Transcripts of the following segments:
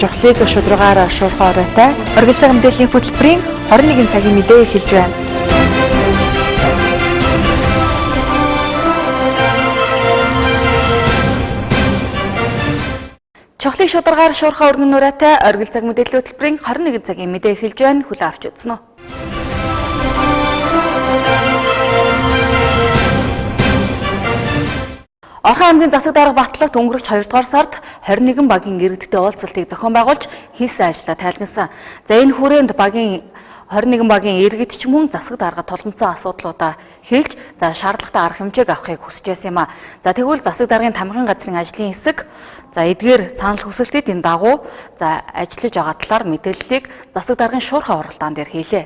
Жохлыг шударгаараа шуурхай оройтой оргил цаг мэдээллийн хөтөлбөрийн 21 цагийн мэдээ эхэлж байна. Жохлыг шударгаар шуурхай өргөн нураатай оргил цаг мэдээллийн хөтөлбөрийн 21 цагийн мэдээ эхэлж байна. Хүлээн авч үзнэ үү. Орхон аймгийн засаг дарга Батлагт өнгөрөх 2 дугаар сард 21 багийн иргэдтэй уулзалтыг зохион байгуулж хийсэн ажлаа тайлгнасан. За энэ хүрээнд 21 багийн иргэд ч мөн засаг дарга тулгымцсан асуудлуудаа хэлж шаардлагатай арга хэмжээг авахыг хүсэж байсан юм а. За тэгвэл засаг даргын тамхин газрын ажлын хэсэг эдгээр санал хүсэлтэд энэ дагуу ажиллаж байгаа талаар мэдээллийг засаг даргын шуурхай уралдаан дээр хийлээ.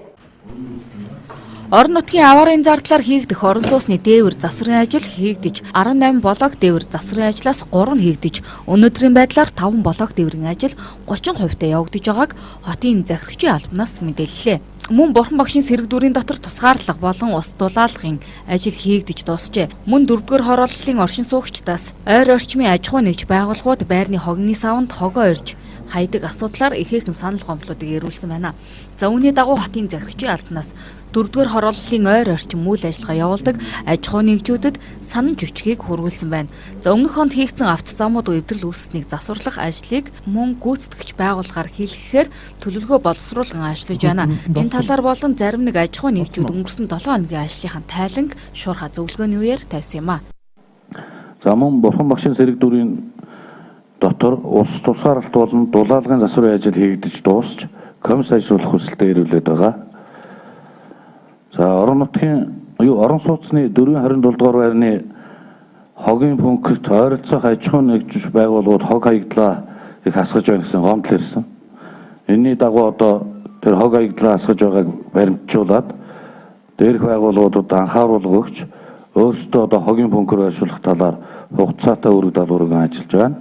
Орон нутгийн аваарын зардлаар хийгдэх орон сууцны дээвэр засварын ажил хийгдэж 18 блок дээвэр засварын ажлаас 3 хийгдэж өнөөдрийн байдлаар 5 блок дээврийн ажил 30% явагдаж байгааг хотын захирагчийн албанаас мэдээллээ. Мөн бурхан багшийн сэрэг дүрийн дотор тусгаарлах болон ус дулаалгын ажил хийгдэж дуусжээ. Мөн 4-р хорооллын оршин суугчдаас ойр орчмын аж ахуй нэгж байгууллагууд байрны хогны саванд хогоо ирж хайдаг асуудлаар ихээхэн санал гомдлуудыг ирүүлсэн байна. За үүний дагуу хотын захирагчийн албанаас 4-р хорооллын ойр орчим үйл ажиллагаа явуулдаг аж ахуй нэгжүүдэд санамж бичгийг хүргүүлсэн байна. За өмнөх онд хийгдсэн авто замууд эвдрэл үүссэнийг засварлах ажлыг мөн гүйцэтгэгч байгууллагаар хийлгэхээр төлөвлөгөө боловсруулан ажиллаж байна. Энэ талаар болон зарим нэг аж ахуй нэгжүүд өнгөрсөн 7 хоногийн ажлынхаа тайланг шуурхай зөвлөгөөний үеэр тавьсан юм а. За мөн бурхан багшийн сэрэг дүрийн дотор ус тусгаарлалт болон дулаалгын засварын ажил хийгдэж дуусч комисс ажиллуулах хүсэлтэд ирүүлээд байгаа. За орон сууцны 427 дугаар байрны хогийн пункт ойролцоох аж ахуй нэгж байгууллагууд хог хаягдлаа их хасгаж байна гэсэн гомдол ирсэн. Энэний дагуу одоо тэр хог хаягдлаа хасгаж байгааг баримтжуулаад дээрх байгууллагуудад анхааруулга өгч өөрсдөө одоо хогийн пунктээр байршуулах талаар хугацаатай үүрэг даалгаврыг ажиллаж байна.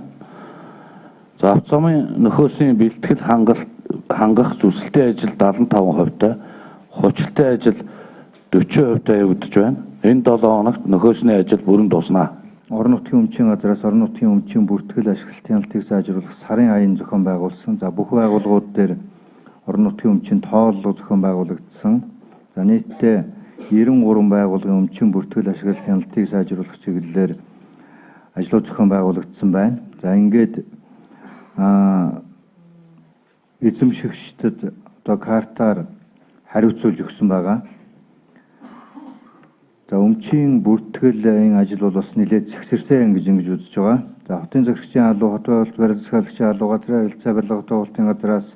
За авто замын нөхөөсийн бэлтгэл хангах зүсэлтийн ажил 75%-тай, хучлалтай ажил 40% явагдаж байна. Энэ 7 хоногт нөхөөсний ажил бүрэн дуснаа. Орон нутгийн өмчийн газраас орон нутгийн өмчийн бүртгэл ашиглалтын хяналтыг сайжруулах сарын аян зохион байгуулсан. За бүх байгууллагууд дээр орон нутгийн өмчийн тооллого зохион байгуулагдсан. За нийтдээ 93 байгууллагын өмчийн бүртгэл ашиглалтын хяналтыг сайжруулах чиглэлээр ажлууд зохион байгуулагдсан байна. За ингээд эзэмшигчдэд одоо картаар хариуцуулж өгсөн байгаа. За өмчийн бүртгэлийн ажил бол бас нэлээд зэгсэрсэн гэж ингэж үзэж байгаа. За хотын захирагчийн алуу, хот байгуулалт барил засгийн алуу, газрын харилцаа барилга тоглолтын газраас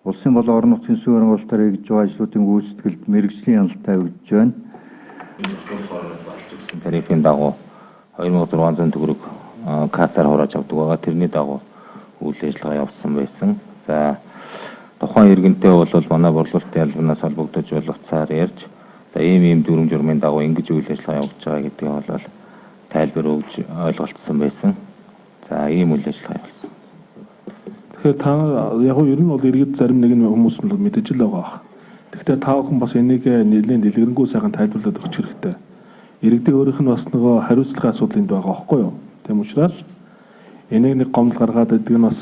улсын болон орон нутгийн сүм оролцоотоор хийж байгаа ажлуудын гүйцэтгэлд мэргэжлийн хяналтаа өгдөж байна. Тарифын дагуу 2600 төгрөг кассаар хурааж авдаг байгаа. Тэрний дагуу үйл ажиллагаа явуулсан байсан. За тухайн иргэнтэй бол манай борлуулалтын албанаас холбогдож болох цаар ярьж ийм дүрм журмын дагуу ингэж үйл ажиллагаа явуулж байгаа гэдгийг бол тайлбар өгж ойлголцсон байсан. За ийм үйл ажиллагаа явуулсан. Тэгэхээр та яг нь ер нь бол иргэд зарим нэг хүмүүс нь мэдэж л байгаа. Гэхдээ та бүхэн бас энийг нэлээд дэлгэрэнгүй сайхан тайлбарлаад өгч хэрэгтэй. Иргэдийн өөрийнх нь бас нөгөө хариуцлагын асуудал энд байгаа байхгүй юу? Тийм учраас энийг нэг гомдол гаргаад байдаг нь бас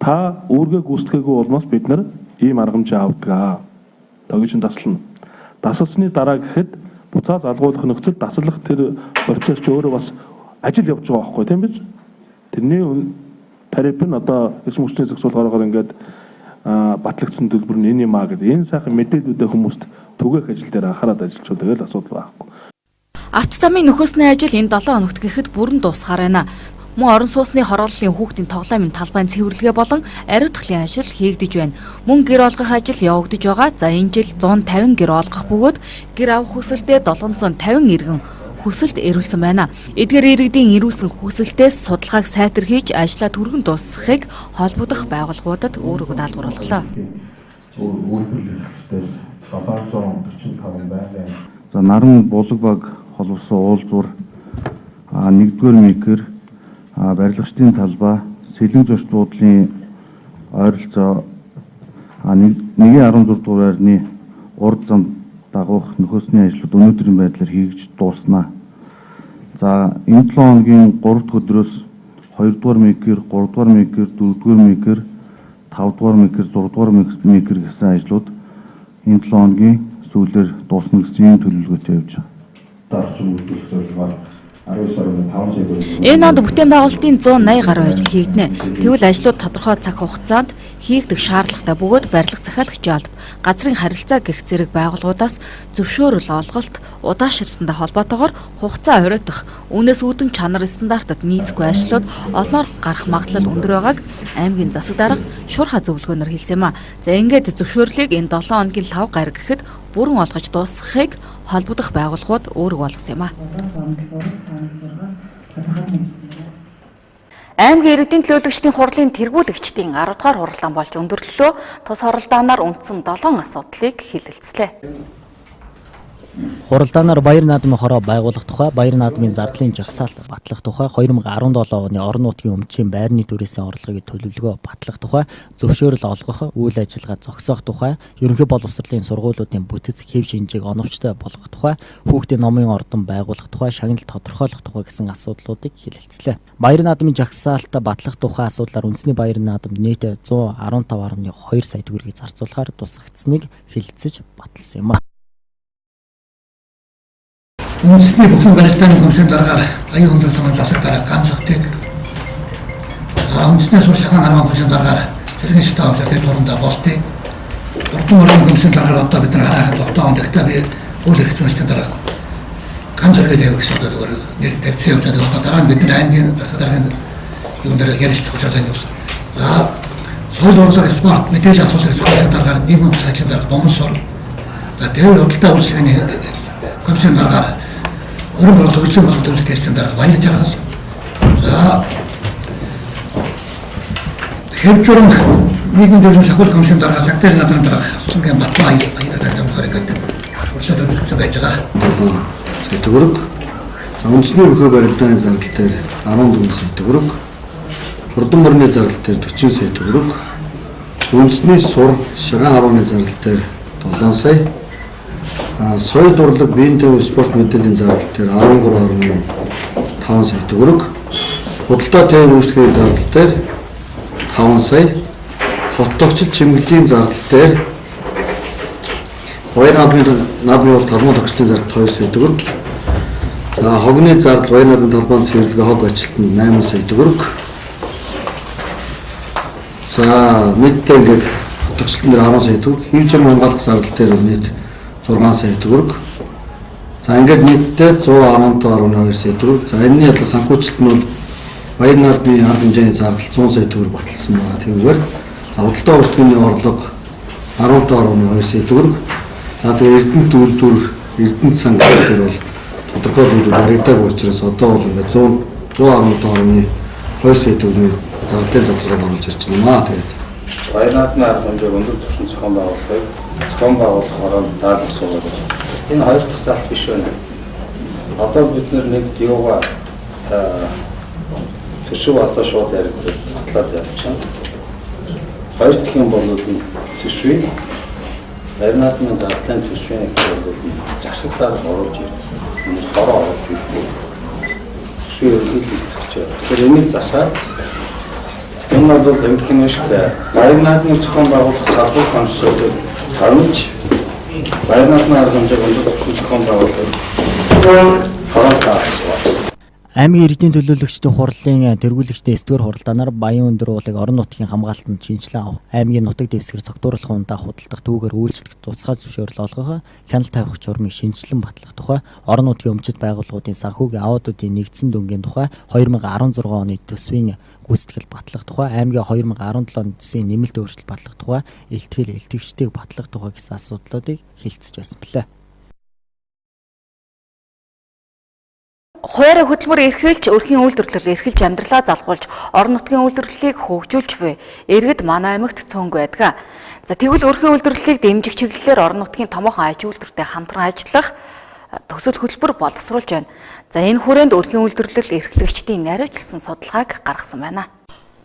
та үүргээ гүйцэтгээгүй болмоос бид нар ийм арга хэмжээ авдаг. Тогж таслана. Дасалсны дараа гэхэд буцаа залгуулах нөхцөл даслах тэр процесс ч өөрөө бас ажил явж байгаа байхгүй тийм биз? Тэрний тариф нь одоо эзэм хүчний зохицуулгаараар ингээд батлагдсан төлбөр нь энэ юм аа гэдэг энэ сайхан мэдээлүүдээ хүмүүст түгээх ажил дээр анхаарал ажиллаж байгаа л асуудал байхгүй. Авто замын нөхөсний ажил энэ 7 хоногт гэхэд бүрэн дуусгаар байна. Мөн орон сууцны хорооллын хүүхдийн тоглоомын талбайн цэвэрлэгээ болон ариутгахлын ажил хийгдэж байна. Мөн гэр олгох ажил явагдаж байгаа. За энэ жил 150 гэр олгох бөгөөд гэр авах хүсэлтэд 750 иргэн хүсэлт ирүүлсэн байна. Эдгээр иргэдийн ирүүлсэн хүсэлтээс судалгааг сайтар хийж ажлаа түргэн дуусгахыг холбогдох байгууллагуудад өөрөг даалгаварлаа. За наран булаг баг холбосон уулзвар 1-р микр барилгачдын талбай сэлэн зочд буудлын ойролцоо 1.16 дугаар байрны урд зам дагуух нөхөсний ажлууд өнөөдрийн байдлаар хийж дууснаа. За энэ 7 хоногийн 3 дахь өдрөөс 2 дугаар микер, 3 дугаар микер, 4 дугаар микер, 5 дугаар микер, 6 дугаар микер гэсэн ажлууд энэ 7 хоногийн сүүлээр дуусна гэсэн юм төлөвлөгөөтэй явж байгаа. Энэ онд бүтээн байгуулалтын 180 гаруй ажил хийгдэнэ. Тэгвэл ажлууд тодорхой цаг хугацаанд хийгдэх шаардлагатай бөгөөд барилга захиалагчийн албад газрын харилцаа гэх зэрэг байгууллагуудаас зөвшөөрөл олголт удаашрсантай холбоотойгоор хугацаа оройтох үнээс үүдэн чанар стандартад нийцэхгүй ажлууд олноор гарах магадлал өндөр байгааг аймгийн засаг дарга шуурхай зөвлөгөөнөөр хэлсэн юм а. За ингээд зөвшөөрлийг энэ 7 хоногийн 5 гараг гэхэд бүрэн олгож дуусгахыг холбогдох байгууллагууд өөрөг болгосон юм а. Аймгийн иргэдийн төлөөлөгчдийн хурлын тэргүүлэгчдийн 10 дугаар хурлаан болж өндөрлөлөө. Тус хоролдооноор үндсэн 7 асуудлыг хэлэлцлээ. Хуралдаанаар баяр наадмын хороо байгуулах тухай, баяр наадмын зардлын жагсаалт батлах тухай, 2017 оны орон нутгийн өмчийн байрны дүрээсийн орлогыг төлөвлөгөө батлах тухай, зөвшөөрөл олгох, үйл ажиллагаа зогсоох тухай, ерөнхий боловсролын сургуулиудын бүтэц хэв шинжийг оновчтой болгох тухай, хүүхдийн номын ордон байгуулах тухай, шагналт тодорхойлох тухай гэсэн асуудлуудыг хэлэлцлээ. Баяр наадмын жагсаалт батлах тухай асуудлаар үндэсний баяр наадамд нийт 115.2 сая төгрөгийг зарцуулахаар тусгагдсаныг хэлэлцэж баталсан юм а. Үндэсний бүхэн барилдааны комиссын дараагаар аян хүндрэл цомын засаг дарга ганц өгдөг. Үндэсний суурь шахаан арман комиссын дараагаар зэргийн шатаа авчирдаг турандаа болтыг. Урдын орон комиссын дараагаар одоо бид нар харахад тогтоон дэгтээ би үйл хэрэгцүүлэгчдийн дараагаар ганц өргөд явах гэсэн одоо нэр тавьсан явж байгаа. Одоо дараа нь бид нар аймгийн засаг даргын юм дээр ярилцах гэж байна. За соёл урлаг спорт мэдээж асуулт хэрэгцүүлэгчдийн дараагаар нийгмийн цаашид дарга бомбон сур. За тэр худалдаа үйлчлэгийн комиссын дараагаар өрн борол хөгжлийн болон төлөвлөлт хэлсэн дарга баярлаж байгаас. За хэвжүүрэн нийгмийн дэвшин сахиул комиссын дарга цагтаа надрын дарга асуулгын батлаа баярлаж байгаа гэдэг урьдчилан төлөвлөсөн байж байгаа. Төгрөг. За үндэсний бүхий барилдааны зардал дээр 14 сая төгрөг. Хурдан мөрний зардал дээр 40 сая төгрөг. Үндэсний сур шагаан харуулны зардал дээр 7 сая. Соёл урлаг биеийн дэвшин спорт мэдээллийн зардал дээр 13.5 сая төгрөг. Худалдаа тээвэр үйлчлэгийн зардал дээр 5 сая. Хот тогтчил чимэглэлийн зардал дээр баяр наадмын урт талбай тогтчлын зардал 2 сая төгрөг. За хогны зардал баяр наадмын талбайн цэвэрлэгээ хог ажилтнанд 8 сая төгрөг. За нийтдээ ингээд тогтчлон дээр 10 сая төгрөг. Хэмжээ хамгаалах зардал дээр нийт 6 сая төгрөг. За ингээд нийтдээ 115.2 сая төгрөг. За энэний ядлаа санхүүжилт нь бол баяр наадмын арга хэмжээний зардал 100 сая төгрөг баталсан байна. Тэгвэл за худалдаа үйлчлэгийн орлого 15.2 сая төгрөг. За тэгээ эрдэнэт үйлдвэр, эрдэнэт сан гэхээр бол тодорхой зүйлүүд харагдаагүй учраас одоо бол ингээд 110.2 сая төгрөгийн зардлын задлыг оруулж ирж байна. Тэгээд баяр наадмын арга хэмжээг өндөр түвшин зохион байгуулах ороод даалгавар суугаад байна. Энэ хоёр дахь залт биш байна. Одоо бид нэг юугаа төсөв болоо шууд яригдаад батлаад явчихна. Хоёр дахь юм бол төсвийн баяр наадмын зардлын төсвийн засаг дарга оруулж ирнэ. Бороо оруулж ирнэ. Төсвийн өргөдөл хийж байгаа. Тэгэхээр энийг засаад энэ бол эмгхэн шиг баяр наадмын зохион байгуулах салбар консультыг хармж баяр наадмын арга хэмжээг өндөр түвшин зохион байгуулах хороо Аймгийн иргэдийн төлөөлөгчдийн хурлын тэргүүлэгчдийн 9-р хуралдаанаар баян өндөр уулыг орон нутгийн хамгаалтанд шинжилэн авах, аймгийн нутаг дэвсгэр цогтууруулах ундаа худалдах түүгээр үйлчлэх цуцгаа зөвшөөрөл олгох, хяналт тавих журмыг шинжилэн батлах тухай, орон нутгийн өмчит байгууллагуудын санхүүгийн аваадуудын нэгдсэн дүнгийн тухай, 2016 оны төсвийн гүйцэтгэл батлах тухай, аймгийн 2017 оны төсвийн нэмэлт өөрчлөлт батлах тухай, илтгэл илтгэгчдийг батлах тухай гэсэн асуудлуудыг хэлэлцэж байсан билээ. Хуваарь хөтөлбөр эрхэлж, өрхийн үйлдвэрлэл эрхэлж амьдралаа залгуулж, орон нутгийн үйлдвэрлэлийг хөгжүүлж буй иргэд манай аймагт цөөнгүй байдаг. За тэгвэл өрхийн үйлдвэрлэлийг дэмжих чиглэлээр орон нутгийн томоохон аж үйлдвэртэй хамтран ажиллах төсөл хөтөлбөр боловсруулж байна. За энэ хүрээнд өрхийн үйлдвэрлэл эрхлэгчдийн наривчлсан судалгааг гаргасан байна.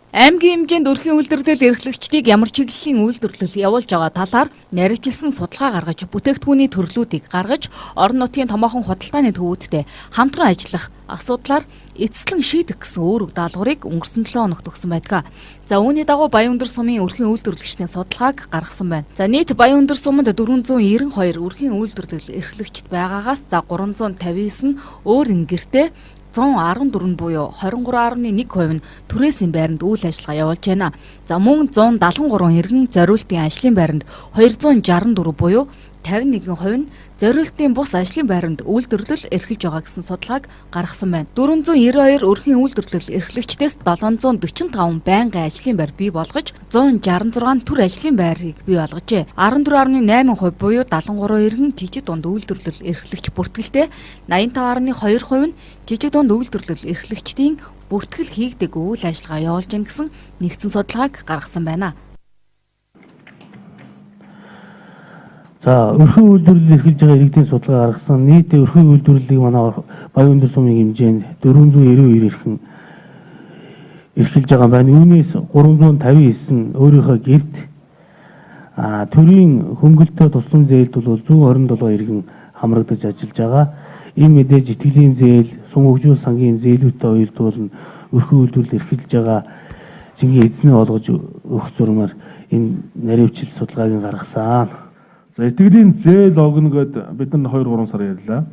Аймгийн хэмжээнд өрхийн үйлдвэрлэл эрхлэгчдийг ямар чиглэлийн үйлдвэрлэл явуулж байгаа талаар наривчлсан судалгаа гаргаж, бүтээгдэхүүний төрлүүдийг гаргаж, орон нутгийн томоохон худалдааны төвүүдтэй хамтран ажиллах асуудлаар эцэслэн шийдэх гэсэн үүрэг даалгаврыг өнгөрсөн 7 хоногт өгсөн байдаг. За үүний дагуу Баянөндөр сумын өрхийн үйлдвэрлэгчдийн судалгааг гаргасан байна. За нийт Баянөндөр суманд 492 өрхийн үйлдвэрлэл эрхлэгчд байгаагаас 359 өөр гэртээ 114 буюу 23.1% нь түрээсийн байранд үйл ажиллагаа явуулж байна. За мөн 173 иргэн зориултын ажлын байранд 264 буюу 51% нь зориултын бус ажлын байранд үйлдвэрлэл эрхэлж байгаа гэсэн судалгааг гаргасан байна. 492 өрхийн үйлдвэрлэл эрхлэгчдээс 745 байнгын ажлын байр бий болгож 166 төр ажлын байрыг бий болгожээ. 14.8% буюу 73 иргэн жижиг дунд үйлдвэрлэл эрхлэгч бүртгэлтэй 85.2% нь жижиг дунд үйлдвэрлэл эрхлэгчдийн бүртгэл хийгдэг үйл ажиллагаа явуулж гэн гэсэн нэгдсэн судалгааг гаргасан байна. За өрхийн үйлдвэрлэл эрхэлж байгаа иргэдийн судалгаа гаргасан нийт өрхийн үйлдвэрлэлийг манай Баянөндөр сумын хэмжээнд 492 эрхэн эрхэлж байгаа байна. Үүнээс 359 нь өөрийнхөө гэрт төрийн хөнгөлөлтөд туслан зээлд бол 127 эрхэн хамрагдаж ажиллаж байгаа. Энэ мэдээж итгэлийн зээл, сум хөгжүүл сангийн зээлүүдтэй уялдуулна өрхийн үйлдвэрлэл эрхэлж байгаа жинхэнэ эзний олгож өгөх зурмаар энэ наривчил судалгааг гаргасан. За итгэлийн зээл огно гэд бид нар 2-3 сар ярьлаа.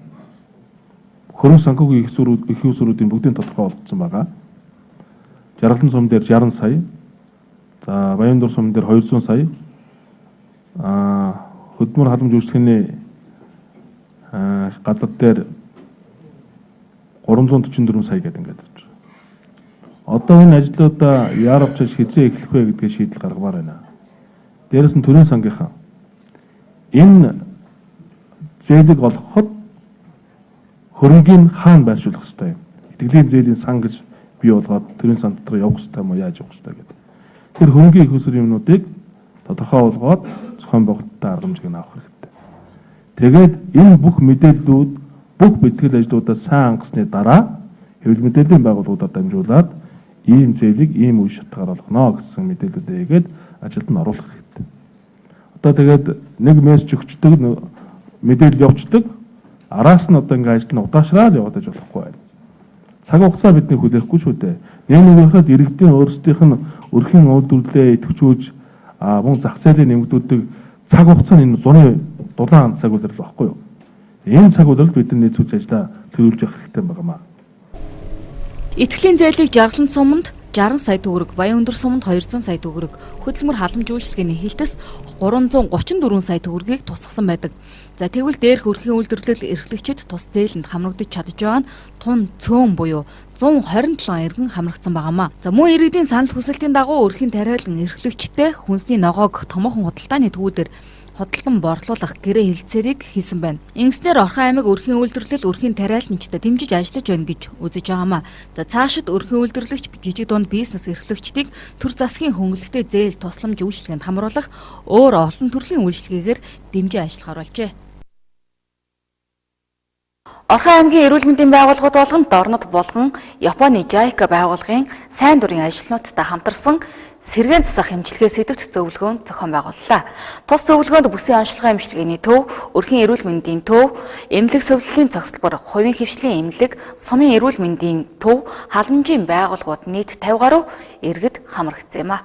Хөрөн санхүүгийн их усруудын бүгдийн тодорхой болгоцсон байгаа. Жаргалан сум дээр 60 сая. За Баянөндөр сум дээр 200 сая. Хөтөлбөр халамж үйлчлэхний газар дээр 344 сая гэдэг ингээд байна. Одоо энэ ажлуудаа яарч хизээ эхлэх вэ гэдгийг шийдэл гаргамаар байна. Дээрээс нь төрийн сангийнхаа энэ зээлийг олгоход хөрөнгийн хаана байршуулах ёстой юм. Итгэлийн зээлийн сан гэж бий болгоод төрийн сан дотор явах ёстой юм уу, яаж явах ёстой гэдэг. Тэр хөрөнгийн их усрын юмнуудыг тодорхой болгоод зохион байгуулалттай арга хэмжээг авах хэрэгтэй. Тэгээд энэ бүх мэдээллүүд бүх бэлтгэл ажлуудаа сайн хангасны дараа хэвлэл мэдээллийн байгууллагуудаар дамжуулаад ийм зээлийг ийм үе шатгаар олгоно гэсэн мэдээлэлүүдээ хийгээд ажилд нь оруулах хэрэгтэй. Одоо тэгээд нэг мессеж өгчдөг мэдээлэл явуулдаг араас нь одоо ингээд ажил нь удаашраад яваад аж болохгүй байна. Цаг хугацаа бидний хүлээхгүй шүү дээ. Нэгнийхээ иргэдийн өөрсдийнх нь өрхийн үйлдвэрлэлээ идэвхжүүлж мөн зах зээлийн нэмэгдүүлдэг цаг хугацаа нь зуны дулаан цаг үйлрэл багхгүй юу. Энэ цаг үйлрэлд бид нийцүүлж ажиллаа төлөвлөж явах хэрэгтэй байна. Итгэлийн зээлийг Жаргалан суманд 60 сая төгрөг, Баянөндөр суманд 200 сая төгрөг, хөтөлбөр халамж үйлчлэгээний хилтэс 334 сая төгрөгийг тусгасан байдаг. За тэгвэл дээрх өрхийн үйлдвэрлэл эрхлэгчид тус зээлэнд хамрагдаж чадж байгаа нь тун цөөн буюу 127 иргэн хамрагдсан байгаамаа. За мөн иргэдийн санал хүсэлтийн дагуу өрхийн тариалан эрхлэгчтэй хүнсний ногоог томоохон худалдааны төвүүдээр хөдөлгөн борлуулах гэрээ хэлцээрийг хийсэн байна. Ингэснээр Орхон аймаг өрхийн үйлдвэрлэл өрхийн тариаланчтай дэмжиж ажиллаж байна гэж үзэж байгаамаа. За цаашид өрхийн үйлдвэрлэгч жижиг дунд бизнес эрхлэгчдийг төр засгийн хөнгөлөлтөд зээл тусламж үйлчлэгэнд хамруулах өөр олон төрлийн үйлчлэгээр дэмжиж ажиллахаар болжээ. Орхон аймгийн эрүүл мэндийн байгууллагууд болгон дорнод болгон Японы JICA байгууллагын сайн дурын ажилтнуудтай хамтарсан сэргээн засах эмчилгээ сэдвт зөвлөгөөнд зохион байгууллаа. Тус зөвлөгөөнд бүсийн онцлогын эмчилгээний төв, өрхийн эрүүл мэндийн төв, эмнэлэг совиллын цогцлбор, хувийн хвшлийн эмнэлэг, сумын эрүүл мэндийн төв, халамжийн байгууллагууд нийт 50 гаруй иргэд хамрагдсан юм а.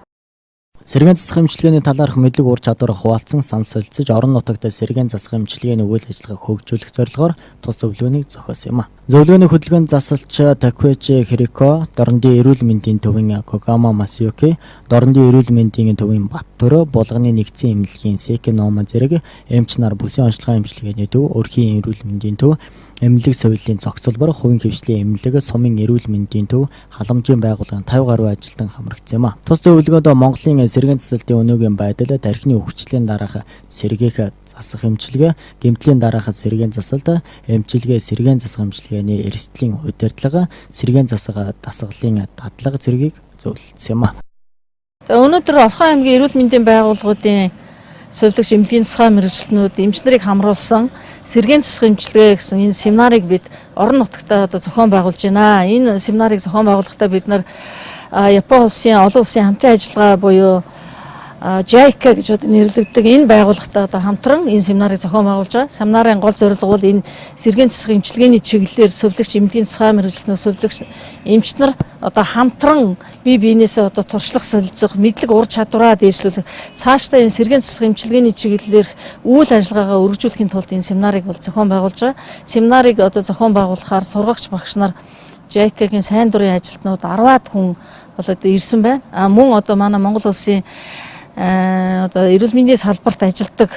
Сэргээн засах эмчилгээний талаарх мэдлэг ур чадвар хуваалцсан санал солилцож орон нутагт сэргээн засах эмчилгээний үйл ажиллагааг хөгжүүлэх зорилгоор тус зөвлөгөөнийг зохиосон юм а. Зөвлөгөөний хөтөлбөрөнд засалч Такуэчи Хирико, Дорндын эрүүл мэндийн төвийн Когама Масюки, Дорндын эрүүл мэндийн төвийн Баттөрө, Булганы нэгдсэн эмнэлгийн Секи Нома зэрэг эмч нар бүсийн онцлогын эмчилгээний төв, өрхийн эрүүл мэндийн төв, эмнэлэг совиллын цогцлбор, хувийн хвшлийн эмнэлэг, сумын эрүүл мэндийн төв, халамжийн байгууллагын 50 гаруй ажилтан хамрагдсан юм а. Тус зөвлөгөөд Монголын сэргээн засалтын өнөөгийн байдал, тархины өвчлөлийн дараах сэргээх засах эмчилгээ, гэмтлийн дараах сэргээн засалт, эмчилгээ сэргээн засах эмчилгээний эрсдлийн удирдлага, сэргээн засах дасгалын дадлага зэргийг зөвлөсөн юм а. За өнөөдөр Орхон аймгийн эрүүл мэндийн байгууллагуудын сувилагч эмнэлгийн тусгай мэргэжилтнүүд эмч нарыг хамруулсан сэргээн засах эмчилгээ гэсэн энэ семинарыг бид орон нутагтаа одоо зохион байгуулж байна. Энэ семинарыг зохион байгуулахдаа бид нар Япон улсын олон улсын хамтын ажиллагаа буюу JICA гэж одоо нэрлэгддэг энэ байгууллагатай одоо хамтран энэ семинарыг зохион байгуулж байгаа. Семинарын гол зорилго бол энэ сэргээн засах эмчилгээний чиглэлээр сувилагч эмнэлгийн тусгай мэргэжилтнүүд сувилагч эмч нар одоо хамтран бие биенээсээ одоо туршлах солилцох, мэдлэг ур чадвараа дээшлүүлэх, цаашдаа энэ сэргээн засах эмчилгээний чиглэлээр үйл ажиллагаагаа өргөжүүлэхийн тулд энэ семинарыг бол зохион байгуулж байгаа. Семинарыг одоо зохион байгуулахаар сургагч багш нар JICA-гийн сайн дурын ажилтнууд 10-аад хүн бол одоо ирсэн байна. Мөн одоо манай Монгол улсын одоо эрүүл мэндийн салбарт ажилладаг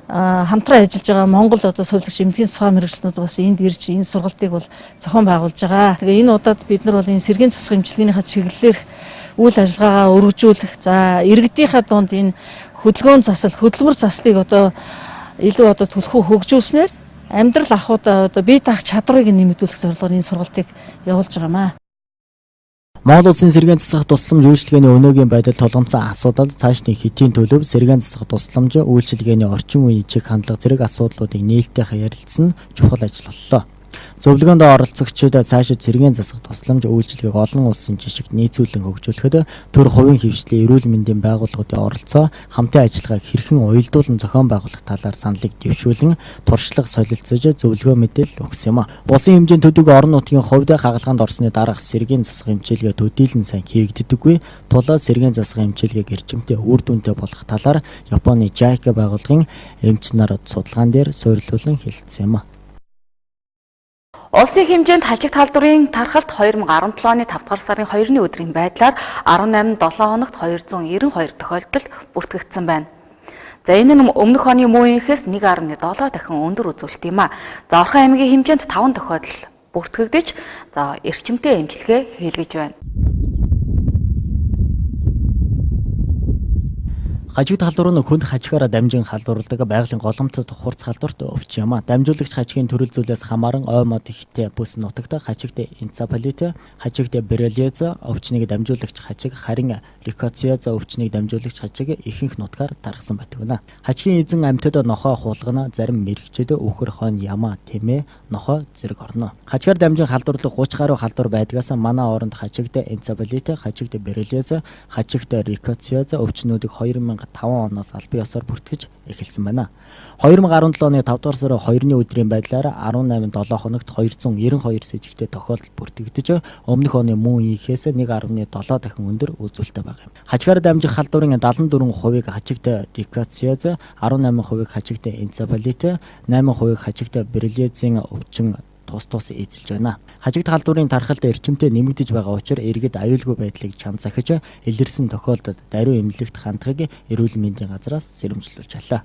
хамтран ажиллаж байгаа Монгол одоо сувилагч эмнэлгийн тусгай мэргэжилтнүүд бас энд ирж энэ сургалтыг бол зохион байгуулж байгаа. Тэгээ энэ удаад бид нар бол энэ сэргээн засах эмчилгээнийхээ чиглэлээр үйл ажиллагаагаа өргөжүүлэх, за иргэдийнхээ дунд энэ хөтөлбөр заслыг одоо илүү одоо түлхүү хөгжүүлснээр амьдрал ахуйд одоо бие даах чадварыг нэмэгдүүлэх зорилгоор энэ сургалтыг явуулж байгаамаа. Монгол улсын сэргээн засах тусламж үйлчилгээний өнөөгийн байдал тулгамдсан асуудал, цаашдын хэдийн төлөв, сэргээн засах тусламж үйлчилгээний орчин үеийн чиг хандлага зэрэг асуудлуудыг нээлттэйгээр ярилцсан чухал ажил боллоо. Зөвлөгөөнд оролцогчид цаашид сэргээн засах тусламж үйлчилгээг олон улсын жишгт нийцүүлэн хөгжүүлэхэд төр хувийн хвшлийн эрүүл мэндийн байгууллагуудын оролцоо, хамтын ажиллагааг хэрхэн уялдуулан зохион байгуулах талаар саналыг дэвшүүлэн туршлага солилцож зөвлөгөө мэдээлэл өгсөн юм а. Улсын хэмжээнд төдийгүй орон нутгийн хувьд хагалгаанд орсны дараах сэргээн засах эмчилгээ төдийлөн сайн хийгддэггүй тул сэргээн засах эмчилгээг эрчимтэй үр дүнтэй болгох талаар Японы JICA байгууллагын эмч нар судалгаан дээр суйрлуулан хэлсэн юм а. Улсын хэмжээнд хажиг талдврын тархалт 2017 оны 5 дугаар сарын 2-ны өдрийн байдлаар 18-7 хоногт 292 тохиолдолд бүртгэгдсэн байна. За энэ нь өмнөх оны муу инхээс 1.7 дахин өндөр үзүүлэлт юм а. За Орхон аймгийн хэмжээнд 5 тохиолдол бүртгэгдэж, за эрчимтэй эмчилгээ хийлгэж байна. Хажиг талдвар нь хүнд хажихаараа дамжин халдварладаг байгалийн голомтод хурц халдварт өвч юм а. Дамжуулагч хажигийн төрөл зүйлээс хамааран ой мод ихтэй бүс нутагт хажигт энцефалит, хажигт боррелиоз өвчнийг дамжуулагч хажиг, харин рикоциоз өвчнийг дамжуулагч хажиг ихэнх нутгаар тархсан байдаг гэнэ. Хажигийн эзэн амьтад нохой хуулгана, зарим мэрэгчэд үхэр хон ямаа тэмээ нохой зэрэг орно. Хажигаар дамжин халдварлах 30 гаруй халдвар байдгаас манай оронд хажигт энцефалит, хажигт боррелиоз, хажигт рикоциоз өвчнүүдийг 2005 оноос албан ёсоор бүртгэж эхэлсэн байна. 2017 оны 5 дугаар сарын 2-ны өдрийн байдлаар 18-7 хоногт 292 с жигтэй тохиолдол бүртгэгдэж, өмнөх оны муу инхээс 1.7 дахин өндөр үзүүлэлттэй байна. Хажигаар дамжих халдварын 74%-ийг хажигт рикоциоз, 18%-ийг хажигт энцефалит, 8%-ийг хажигт боррелиозын өвчин тус эзэлж байна. Хажигт халдварын тархалт эрчимтэй нэмэгдэж байгаа учраас иргэд аюулгүй байдлыг чанд захиж илэрсэн тохиолдолд даруй эмнэлэгт хандахыг эрүүл мэндийн газраас сэрэмжлүүлж байлаа.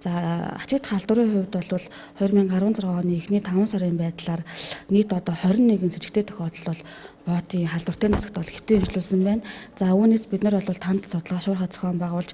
За хажигт халдварын хувьд бол 2016 оны эхний 5 сарын байдлаар нийт одоо 21 с жигтэй тохиолдол бол боодын халдвартай насагт бол хэвтэн хэмжлүүлсэн байна. За үүнээс бид нар бол танд судалгаа шуурхай зохион байгуулж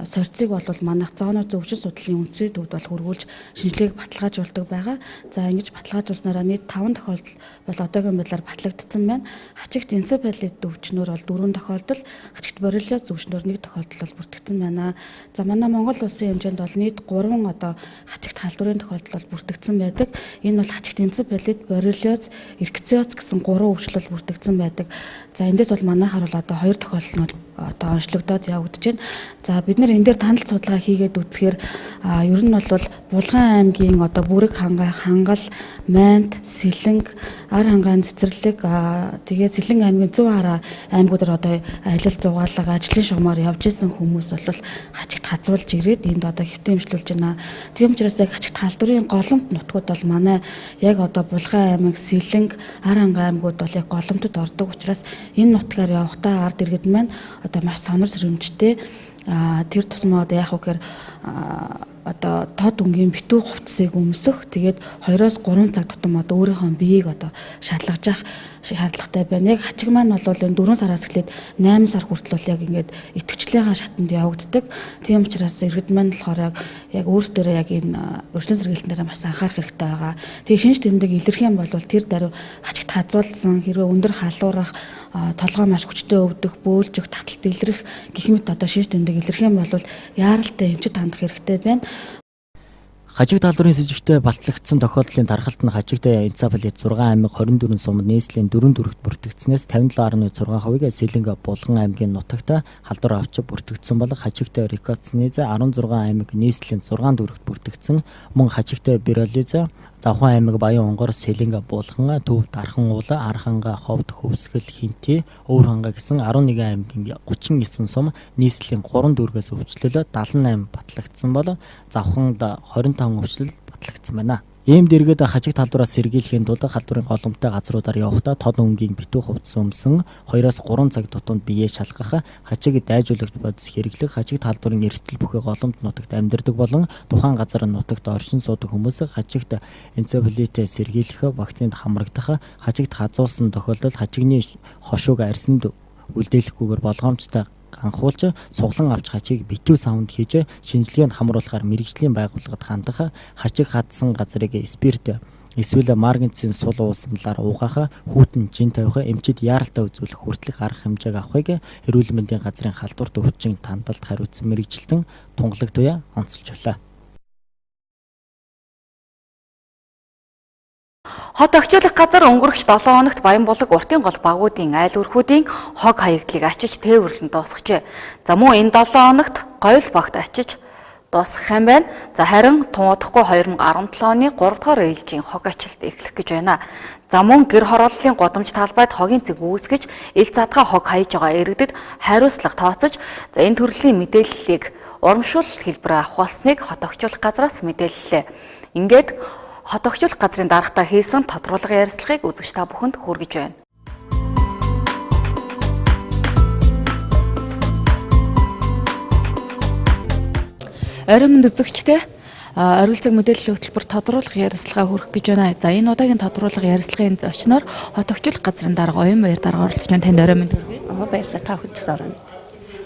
сорьцыг бол манайх зооноор зөвшөөрөл судлалын үндсийн төвд бол хөрвүүлж шинжилгээг баталгаажуулдаг байгаа. За ингэж баталгаажуулснараа нийт 5 тохиолдол бол одоогийн байдлаар батлагдсан байна. Хажигт энцефалит өвчнөр бол 4 тохиолдол, хажигт боррелиоз өвчнөр 1 тохиолдол бол бүртгэгдсэн байна. За манай Монгол улсын хэмжээнд бол нийт 3 одоо хажигт халдварын тохиолдол бол бүртгэгдсэн байдаг. Энэ бол хажигт энцефалит, боррелиоз, рикоциоз гэсэн 3 өвчлөл бүртгэгдсэн байдаг. За эндээс бол манайхаар бол одоо 2 тохиолдол нь одоо онцлогдоод явагдаж байна. За бид нэр энэ дээр танил судалгаа хийгээд үзэхээр ер нь бол Булган аймгийн одоо бүрэг хангал, Майнд, Сэлэнг, Ар хангаан цэцэрлэг, тэгээд Сэлэнг аймгийн 100 хараа аймагуудаар одоо аялал зугаалга, ажлын шугамаар явж исэн хүмүүс бол хажигт хазуулж ирээд энд одоо хэвтэн хэмжлүүлж байна. Тийм учраас яг хажигт халдварын голомт нутгууд бол манай яг одоо Булган аймаг, Сэлэнг, Ар хангаан аймагуд бол яг голомтод ордог учраас энэ нутгаар явахдаа ард иргэд маань одоо маш сонор сэрэмжтэй тэр тусмаа одоо яах вэ гэхээр одоо тод өнгийн битүү хувцсыг өмсөх, тэгээд 2-3 цаг тутам одоо өөрийнхөө биеийг одоо шалгаж явах шаардлагатай байна. Яг хачиг маань бол энэ 4 сараас эхлээд 8 сар хүртэл бол яг ингээд идэвхжлийнхаа шатанд явагддаг. Тийм учраас иргэд маань болохоор яг өөрсдөө яг энэ урьдчилан сэргийлэлтэн дээр маш анхаарах хэрэгтэй байгаа. Тэгээд шинж тэмдэг илэрх юм бол тэр даруй хачигт хазуулсан хэрвээ өндөр халуурах, толгой маш хүчтэй өвдөх, бөөлжих, таталт илэрх гэх мэт одоо шинж тэмдэг илэрх юм бол яаралтай эмчит хандах хэрэгтэй байна. Хажиг талбарын с ิจ гтэй балтлагдсан тохиолдлын тархалт нь хажигтай энцефалит 6 аймаг 24 сумд нийслэлийн 4 дүрэгт бүртгэгдснээс 57.6%-ийг Сэлэнг Булган аймгийн нутагта халдвар авч бүртгэгдсэн бол хажигтай рикоцниз 16 аймаг нийслэлийн 6 дүрэгт бүртгэгдсэн мөн хажигтай биролиз Завхан аймаг Баян Онгор Сэлэнг Булган Төв Дархан уул Арханга Ховд Хөвсгөл Хинти Өвөр ханга гэсэн 11 аймгийн 39 сум нийслэлийн 3 дүргээс өвчлөлөө 78 батлагдсан бол Завханд 25 өвчлөл батлагдсан байна. Ийм дэргэд хажиг талбараас сэргийлэхийн тулд халдварын голомтой газруудаар явахдаа тод өнгийн битүү хувцас өмсөн 2-3 цаг тутамд биеэ шалгах, хажиг дайжуулагч бодис хэрэглэх, хажиг талбарын эрсдэл бүхий голомт нутагт амьдардаг болон тухайн газар нутагт оршин суудаг хүмүүс хажигт энцефалит сэргийлэх, вакцинд хамрагдах, хажигт хазуулсан тохиолдолд хажигны хошууг арьсанд үлдээлэхгүйгээр болгоомжтой анхуулж суглан авч хачиг битүү саунд хийж шинжилгээнд хамруулахаар мэрэгжлийн байгууллагад хандах, хачиг хадсан газрыг спирт эсвэл марганцын сул уусамлаар угаах, хүүтэн жин тавих, эмчид яаралтай үзүүлэх хүртэлх арга хэмжээг авахыг эрүүл мэндийн газрын халдварт өвчин тандалд хариуцсан мэрэгжилтэн тунгалаг туяа онцолж байлаа. Хот орчуулах газар өнгөрөх 7 хоногт Баянбулаг уртын гол багуудын айл өрхүүдийн хог хаягдлыг ачиж тээвэрлэн дуусгажээ. За мөн энэ 7 хоногт гоёл багт ачиж дуусгах юм байна. За харин тунуудахгүй 2017 оны 3 дугаар ээлжийн хог ачилт эхлэх гэж байна. За мөн гэр хорооллын гудамж талбайд хогийн цэг үүсгэж ил задгаа хог хаяж байгаа иргэдэд хариуцлага тооцож за энэ төрлийн мэдээллийг урамшуулалт хэлбэрээр авах болсныг хот орчуулах газраас мэдээллээ. Ингээд хот орчуулах газрын дарагтаа хийсэн тодруулгын ярилцлагыг үзэгч та бүхэнд хүргэж байна. Оройн мэнд үзэгчтэй оргил цаг мэдээллийн хөтөлбөр тодруулгын ярилцлага хүргэх гэж байна. За энэ удаагийн тодруулгын ярилцлагын зочноор хот орчуулах газрын дарга Оюн баяр дарга оролцож байна. Танд оройн мэнд хүргэе. Баярлалаа. Та бүхэнд оройн.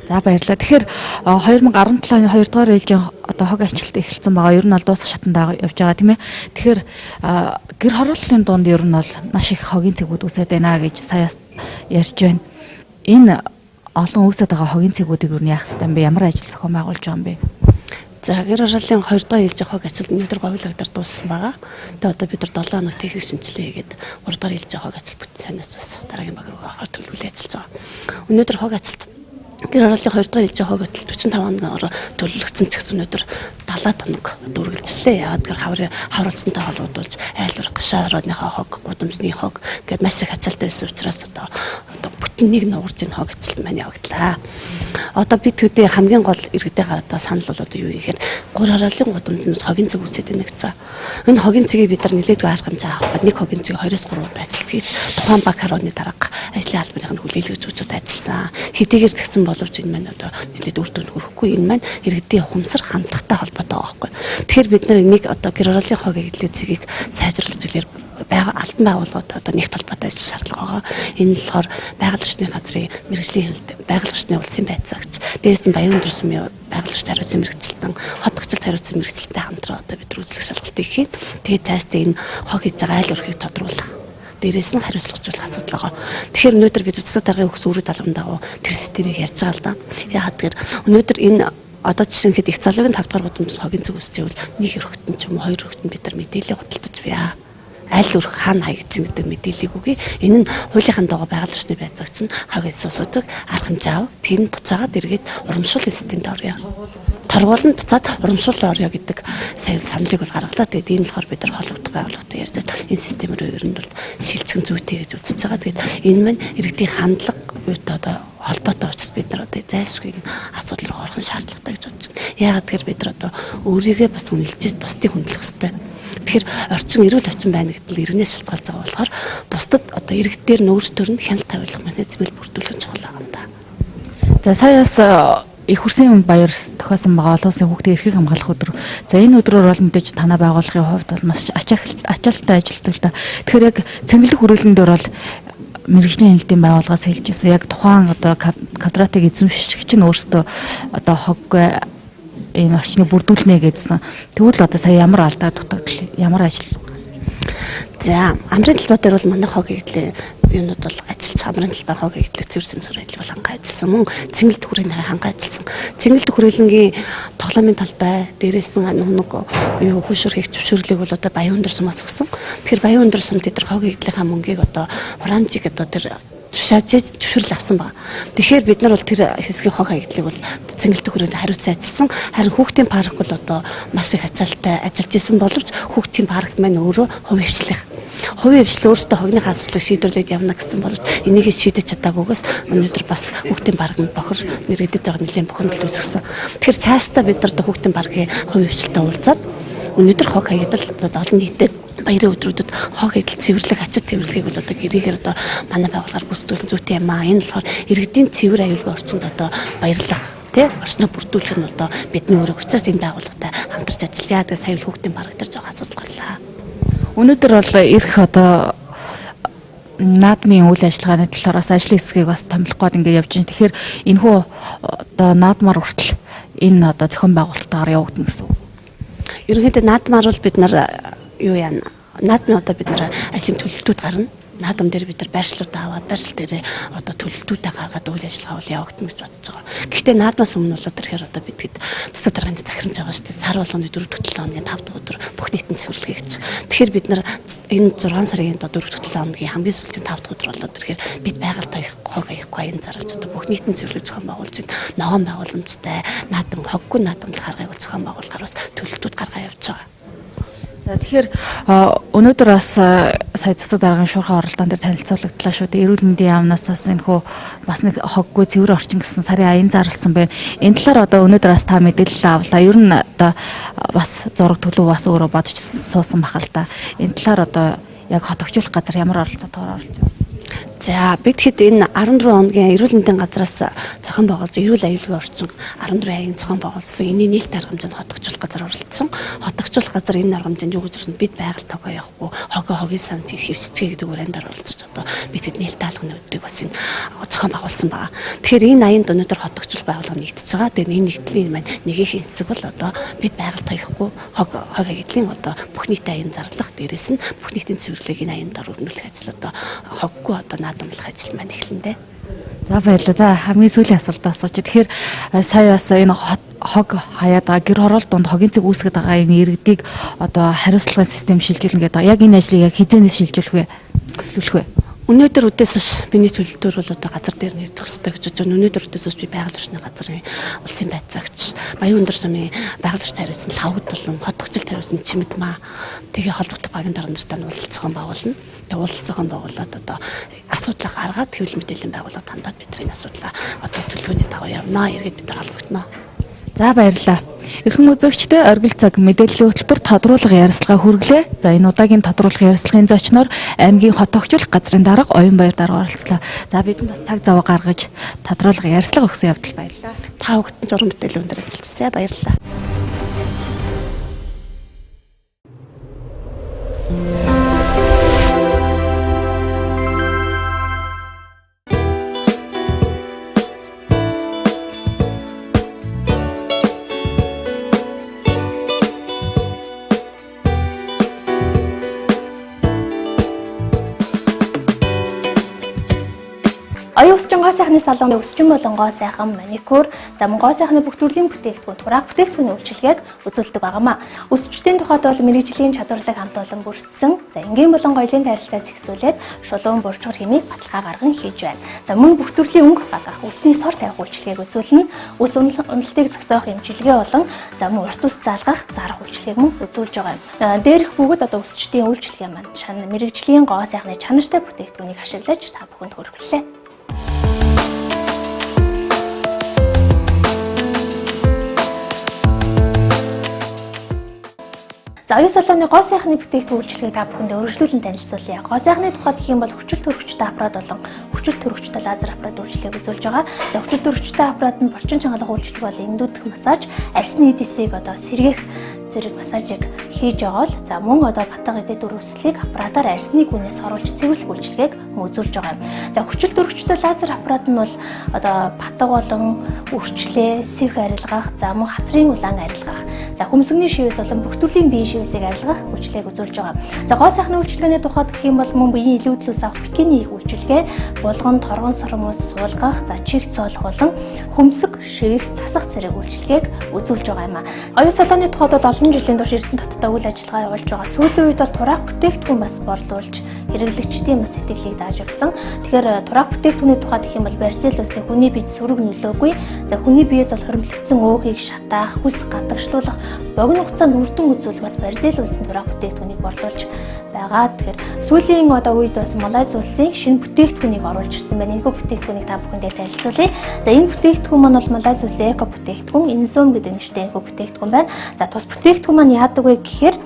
За баярлалаа. Тэгэхээр 2017 оны 2 дугаар ээлжийн одоо хог ачилт эхэлсэн байгаа. Ер нь бол дуусах шатанд явж байгаа тийм ээ. Тэгэхээр гэр хорооллын дунд ер нь бол маш их хогийн цэгүүд үсээд байна гэж сая ярьж байна. Энэ олон үсээд байгаа хогийн цэгүүдийг ер нь яах ёстой юм бэ? Ямар ажил зохион байгуулж байгаа юм бэ? За гэр хорооллын 2 дугаар ээлжийн хог ачилт өнөөдөр говьлогдор дууссан байгаа. Тэгээ одоо бид нар 7 хоног техник шинжилгээ хийгээд 3 дугаар ээлжийн хог ачилт бүтцэнээс бас дараагийн баг руу орохоор төлөвлөлөө ажиллаж байгаа. Өнөөдөр хог ачилт гэр хорооллын 2 дугаар ээлжийн хог ачилт 45 хоногоор төлөвлөгдсөн ч гэсэн өнөөдөр 70 тоног үргэлжлээ. Яагаад гэхээр хавралцсантай холбогдуулж айлуур гашаа орооныхоо хог, гудамжны хог гэдэг маш их ачаалттай байсан учраас одоо бүтэн нэг нугарж энэ хог ачилт маань явагдлаа. Одоо бид төдий хамгийн гол иргэдээ гараад санал бол одоо юу гэхээр гэр хорооллын гудамжинд хогийн цэг үсээд байна гэсэн. Энэ хогийн цэгийг бид нар нэлээдгүй арга хэмжээ авах. Нэг хогийн цэг 2-3 удаа ачилт хийж тухайн баг харооны дарга ажлын албаныханд хүлээлгэж өгч ажилласан. Хэдийгээр тэгсэн боловч энэ маань одоо нэлээд үр дүнд хүрэхгүй энэ маань иргэдийн ухамсар хандлагатай холбоотой байхгүй. Тэгэхээр бид нар энийг одоо гэр хорооллын хог эглээ цэгийг сайжруулах зүйлээр албан байгууллагууд одоо нэгт холбоотой ажиллах шаардлага байгаа. Энэ нь болохоор байгаль орчны газрын мэргэжлийн байгаль орчны улсын байцаагч, дээрээс нь Баян өндөр сумын байгаль орчны хариуцсан мэргэжилтэн, хот орчилт хариуцсан мэргэжилтэнтэй хамтран одоо бид нар үзлэх шалгалтыг хийн. Тэгээд цаашдаа энэ хог хийж байгаа айл өрхийг тодруулах. Дээрээс нь хариуцлагажуулах асуудал байгаа. Тэгэхээр өнөөдөр бид засаг даргын өгс үүрэг даалгаврын дагуу тэр системийг ярьж байгаа л да. Яагаад гэхээр өнөөдөр энэ одоо жишээлхэд их залуугийн 5 дугаар гудамж хогийн цэг үсчихвэл нэг өрхтөн ч юм уу 2 өрхтөнд бид нар мэдээлэл худалдаж байна. Аль өрх хаана хаягдж байгаа гэдэг мэдээллийг өгье. Энэ нь хуулийнхаа дагуу байгаль орчны байцаагч нь хог эсвэлсүүдийг арга хэмжээ ав. Тэр нь буцаагаад эргээд урамшууллын системд орё. Торгуул нь буцаад урамшууллын орё гэдэг саналыг бол гаргалаа. Тэгээд энэ болохоор бид нар холбогдох байгууллагатай ярьж байгаа. Энэ системээр ер нь бол шилжих зүйтэй гэж үзэж байгаа. Тэгээд энэ маань иргэдийн хандлага одоо холбоотой учраас бид нар одоо зайлшгүй асуудал руу орох шаардлагатай гэж бодож байна. Яагаад гэхээр бид нар одоо өөрийгөө бас үнэлж бусдыг хүндлэх хэрэгтэй. Тэгэхээр орчин эрүүл орчин байна гэдэг нь иргэнээс шалтгаалж байгаа болохоор бусдад одоо иргэдээр нөөцтөр нь хяналт тавилах механизмыг бүрдүүлэх чухал байгаа юм да. За саяас их хүрсэн баяр тохиосон байгаа олон улсын хүүхдийн эрхийг хамгаалах өдөр. За энэ өдрөөр бол мэдээж танай байгууллагын хувьд бол маш ачаалттай ажилтдаг л да. Тэгэхээр яг цэнгэлэг хүрээлэн дээр бол мэрэгжлийн хяналтын байгууллагаас хэлжсэн яг тухайн одоо квадратыг эзэмшигч нь өөрсдөө одоо хоггүй энэ орчныг бүрдүүлнэ гэдсэн. Тэгвэл одоо сая ямар алдаа дутагдал, ямар ажил? За амрын талбай дээр бол манай хог хэвлээ юунууд бол ажиллаж амрын талбай хог хэвлэх цэвэр зэмсэр ажил бол хангай ажилласан мөн цэнгэлд хүрээний хангай ажилласан. Цэнгэлд хүрээлэнгийн тоглоомын талбай дээрээс нэг юу хөшөр хийх зөвшөөрлийг бол одоо Баян өндөр сумаас өгсөн. Тэгэхээр Баян өндөр сум дээр хог хэвлэхаа мөнгийг одоо хураамжийг одоо тэр тушааж зөвшөөрөл авсан байна. Тэгэхээр бид нар бол тэр хэсгийн хог хаягдлыг бол цэнгэлдэх хүрээнд хариуцсан ажилласан. Харин хүүхдийн парк бол одоо маш их ачаалттай ажиллаж исэн боловч хүүхдийн парк маань өөрөө хувь хвшлэх. Хувийн хвшил өөрсдөө хогныхаа асуудлыг шийдвэрлээд явна гэсэн боловч энийг шийдэж чадаагүйгээс өнөөдөр бас хүүхдийн паркнд бохор нэрэгдэж байгаа нэлээд бохирдол үүсгэсэн. Тэгэхээр цаашдаа бид нар хүүхдийн паркийн хувийн хвшилтэй уулзаад өнөөдөр хог хаягдал олон нийтэд баярын өдрүүдэд хог хэдэл цэвэрлэг ачит цэвэрлэгийг бол одоо гэрээгээр одоо манай байгууллагаар гүйцэтгүүлэн зүйтэй юм аа. Энэ болохоор иргэдийн цэвэр аюулгүй орчинд одоо баярлах орчноо бүрдүүлэх нь одоо бидний өөрөг учраас энэ байгууллагатай хамтарч ажиллая гэдэг сая хүүхдийн парк дээр жоохон асуудал гарлаа. Өнөөдөр бол ирэх одоо наадмын үйл ажиллагааны талаар бас ажлын хэсгийг бас томилох гээд ингээд явж байна. Тэгэхээр энэхүү одоо наадмаар хүртэл энэ одоо зохион байгуулалттайгаар явагдана гэсэн үг. Ерөнхийдөө наадмаар бол бид нар юу яана. Наадмын одоо бид нар ажлын төлөлтүүд гарна. Наадам дээр бид нар байршлууд аваад байршил дээр одоо төлөлтүүдээ гаргаад үйл ажиллагаа бол явагдана гэж бодож байгаа. Гэхдээ наадмаас өмнө бол тэрхээр одоо бид хэд цэцэг даргааны захирамж байгаа шүү дээ. Сар болгоны 4-7 хоногийн 5 дахь өдөр бүх нийтийн цэвэрлэгээ гэж. Тэгэхээр бид нар энэ 6 сарын 4-7 хоногийн хамгийн сүүлийн 5 дахь өдөр болоод тэрхээр бид байгальтай хог аяхгүй аян зарж одоо бүх нийтийн цэвэрлэг зохион байгуулж байна. Ногоон байгууламжтай наадам хоггүй наадамлах аргыг зохион байгуулахаар бас төлөлтүүд гаргаа явж байгаа. За тэгэхээр өнөөдөр бас сая засаг даргын шуурхай оролдоон дээр танилцуулагдлаа шүү дээ. Эрүүл мэндийн яамнаас энэ хөө бас нэг хоггүй цэвэр орчин гэсэн сарын аян зарласан байна. Энэ талаар одоо өнөөдөр бас та мэдээлэл авлаа. Ер нь одоо бас зураг төлөв бас өөрөө бодож суусан бахал та. Энэ талаар одоо яг хотогжуулах газар ямар оролцоотойгоор оролцож байна? За бид хэд энэ 14 хоногийн эрүүл мэндийн газраас зохион байгуулж эрүүл аюулгүй орчин 14 аягийн зохион байгуулсан энэний нийт арга хэмжээнд хотогжуулах газар оролцсон. Хотогжуулах газар энэ арга хэмжээнд юу гэж ирсэн бид байгаль тогоо явахгүй хогийн самт хэвсцгээ гэдэг үрэндээр оролцож одоо бид хэд нийт даалганы өдрийг бас энэ зохион байгуулсан байна. Тэгэхээр энэ аянд өнөөдөр хотогжуулах байгууллага нэгдэж байгаа. Тэгээд энэ нэгдлийн маань нэгийнх хэсэг бол одоо бид байгаль тоёхгүй хог хаягдлын одоо бүх нийтийн аян зарлах дээрээс нь бүх нийтийн цэвэрлэгийн аянд өргөнүүлэх ажил одоо хоггүй одоо наадамлах ажил маань эхлэндээ. За баярлалаа. За хамгийн сүүлийн асуултаа асууж. Тэгэхээр сая бас энэ хог хаяад байгаа гэр хороолт донд хогийн цэг үүсгэж байгаа энэ иргэдийг одоо хариуцлагын систем шилжүүлнэ гэдэг. Яг энэ ажлыг яг хизээнээс шилжүүлэх вэ? Төлөвлөх вэ? Өнөөдөр үдээс хойш миний төлөлтөөр бол одоо газар дээр нэрдэх хэрэгтэй гэж бодож байна. Өнөөдөр үдээс хойш би байгаль орчны газрын улсын байцаагч Баян өндөр сумын байгаль орчны хариуцсан лавд болон хотгочлолт хариуцсан чимэд маа тэгээ холбогдох багийн дарга нартай нь уулзах зохион байгуулна. Тэгээ уулзах зохион байгуулаад одоо асуудлаа гаргаад хэвлэл мэдээллийн байгууллагад хандаад бид энэ асуудлаа одоо төлөвлөгөөний дагуу явнаа. Эргээд бид нар холбогдноо. За баярлалаа. Эрхэм үзэгчдээ Оргил цаг мэдээллийн хөтөлбөр тодруулга ярилцлага хүргэлээ. За энэ удаагийн тодруулга ярилцлагын зочноор аймгийн хотогчлох газрын дарга Оюнбаяр дарга оролцлоо. За бидэнд бас цаг зав гаргаж тодруулга ярилцлага өгсөн явдал баярлалаа. Та бүхэнд зураг мэдээлэл өндөр ажилласан баярлалаа. Оюун гоо сайхны салон өсчин болон гоо сайхан маникюр, зам гоо сайхны бүх төрлийн бүтээгдэхүүн, тураах бүтээгдэхүүний үйлчилгээг үзүүлдэг байгаамаа. Өсвчдийн тухайд бол мэрэгжлийн чадварлаг хамт олон бүрдсэн. За энгийн болон гоёлын тайралтаас ихсүүлээд шулуун бурчгар хэмээх баталгаа гарган хийж байна. За мөн бүх төрлийн өнгө гадах усны сор тавих үйлчилгээг үзүүлнэ. Ус уналтыг зогсоох эмчилгээ болон за мөн урт ус заалгах зарах үйлчилгээг мөн үзүүлж байгаа юм. Дээрх бүгд одоо өсвчдийн үйлчилгээ маань мэрэгжлийн гоо сайхны чанартай бүтээгдэхүүнийг ашиглаж та бүхэнд хүргэлээ. За оюун салааны гоо сайхны бүтээгдэхүүн үйлчилгээг та бүхэндээ өргөжлүүлэн танилцуулъя. Гоо сайхны тухайд гэх юм бол хүчил төрөгчтэй аппарат болон хүчил төрөгчтэй лазер аппарат үйлчилгээг үзүүлж байгаа. За хүчил төрөгчтэй аппарат нь булчин чангалах үйлчилгээ бол эндүүдх массаж, арьсны эдисийг одоо сэргээх зэрэг массажийг хийж байгаа л за мөн одоо батга эдээ дөрвслийг аппаратаар арьсны гүнээс оруулж цэвэрлэх үйлчилгээг үзүүлж байгаа юм. За хүчил төрөгчтэй лазер аппарат нь бол одоо батга болон үрчлээ, сэвх арилгах, за мөн хацрын улаан арилгах, за хөмсгөний шивээс болон бүх төрлийн биеийн шивэсийг арилгах үйлчилгээг үзүүлж байгаа. За гоо сайхны үйлчилгээний тухайд гэх юм бол мөн биеийн илүүдлээс авах бикини хийх үйлчилгээ, булган, торгон сормоос суулгах, за чихт соолох болон хөмсг, шивэх, засах зэрэг үйлчилгээг үзүүлж байгаа юм а. Оюун салааны тухайд бол олон жилийн турш Эрдэнэ хотод үйл ажиллагаа явуулж байгаа. Сүүлийн үед бол тураах бүтээгдэхүүн бас борлуулж хэрэглэгчдийн бас итгэлийг дааж өгсөн. Тэгэхээр тураах бүтээгдэхүүний тухайд гэх юм бол барьцаал үсээ хүний биед сүрэг нөлөөгүй. За хүний биеэс бол хоримтлагдсан өөхийг шатаах, хүс гадагшлуулах, богино хугацаанд үрдэн үзүүлэх бас барьцаал үсийн тураах бүтээгдэхүүнийг борлуулж байгаа. Тэгэхээр сүүлийн одоо үед бас Малайз улсын шинэ бүтээгдэхүүнийг оруулж ирсэн байна. Энэхүү бүтээгдэхүүнийг та бүхэндээ танилцуулъя. За энэ бүтээгдэхүүн маань бол Малайз улсын эко бүтээгдэхүүн, Инсом гэдэг нэртэй энэхүү бүтээгдэхүүн байна. За тус бүтээгдэхүүн маань яадаг вэ гэхээр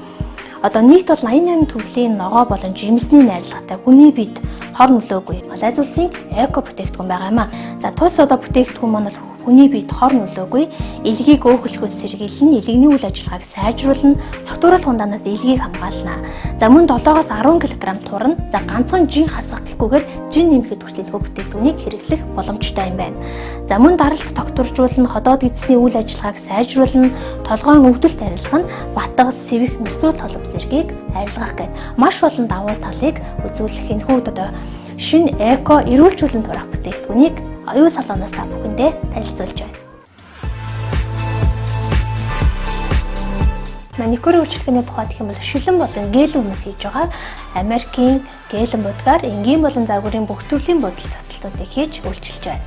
одоо нийт бол 88 төрлийн ногоо болон жимсний найрлагатай хүний биед хор нөлөөгүй Малайз улсын эко бүтээгдэхүүн байгаа юм а. За тус одоо бүтээгдэхүүн маань бол хүний биед хор нөлөөгүй, илгийг өөхөлөхөөс сэргийлнэ, илэгний үйл ажиллагааг сайжруулна, согтууруулах хундаанаас илгийг хамгаална. За мөн 7-аас 10 кг турна. За ганцхан жин хасах гэхгүйгээр жин нэмэхэд хүртэл энэхүү бүтээгдэхүүнийг хэрэглэх боломжтой юм байна. За мөн даралт тогтворжуулна, ходоод эзний үйл ажиллагааг сайжруулна, толгойн өвдөлт арилгах нь батга, сэвэх, нүсрүү толгов зэргийг арилгах гэд маш олон давуу талыг үзүүлэх энэхүү одоо шинэ эко эрүүлжүүлэн тураах бүтээгдэхүүнийг оюун салаанаас та бүхэндээ танилцуулж байна. Маникюрын үйлчилгээний тухайд гэх юм бол шилэн болон гэл хүмүүс хийж байгаа. Америкийн гэлэн будгаар энгийн болон загварын бүх төрлийн бодол засалтуудыг хийж үйлчилж байна.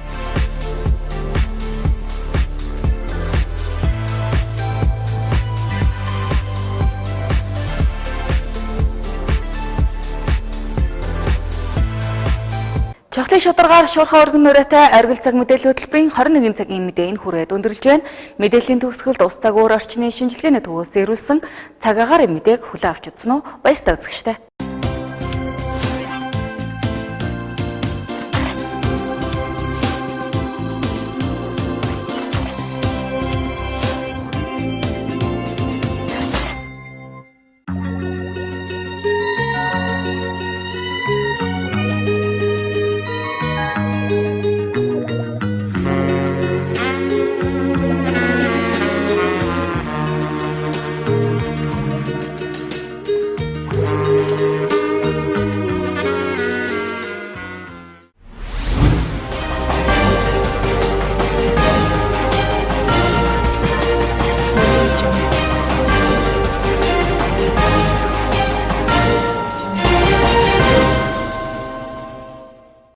Чухлын шударгаар шуурхай өргөн нүрээтэй оргил цаг мэдээллийн хөтөлбөрийн 21 цагийн мэдээ энэ хүрээд өндөрлж байна. Мэдээллийн төгсгөлд ус цаг өөр орчны шинжилгээний төвөөс ирүүлсэн цаг агаар мэдээг хүлээн авч үзсэн үү? Баяртай үзэгчтэй.